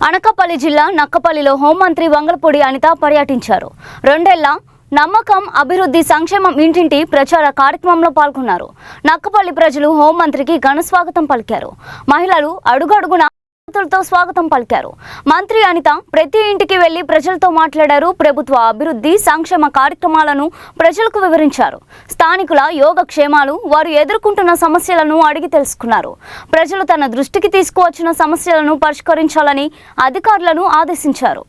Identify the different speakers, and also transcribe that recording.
Speaker 1: అనకాపల్లి జిల్లా నక్కపల్లిలో హోంమంత్రి వంగలపూడి అనిత పర్యటించారు. 2 ఏళ్ల నమ్మకం అభివృద్ధి సంక్షేమం ఇంటింటి ప్రచార కార్యక్రమంలో పాల్గొన్నారు. నక్కపల్లి ప్రజలు హోంమంత్రికి ఘన స్వాగతం పలికారు. మహిళలు అడుగడుగునా తో స్వాగతం పలికారు. మంత్రి అనిత ప్రతి ఇంటికి వెళ్లి ప్రజలతో మాట్లాడారు. ప్రభుత్వ అభివృద్ధి సంక్షేమ కార్యక్రమాలను ప్రజలకు వివరించారు. స్థానికుల యోగక్షేమాలు, వారు ఎదుర్కొంటున్న సమస్యలను అడిగి తెలుసుకున్నారు. ప్రజలు తన దృష్టికి తీసుకువచ్చిన సమస్యలను పరిష్కరించాలని అధికారులను ఆదేశించారు.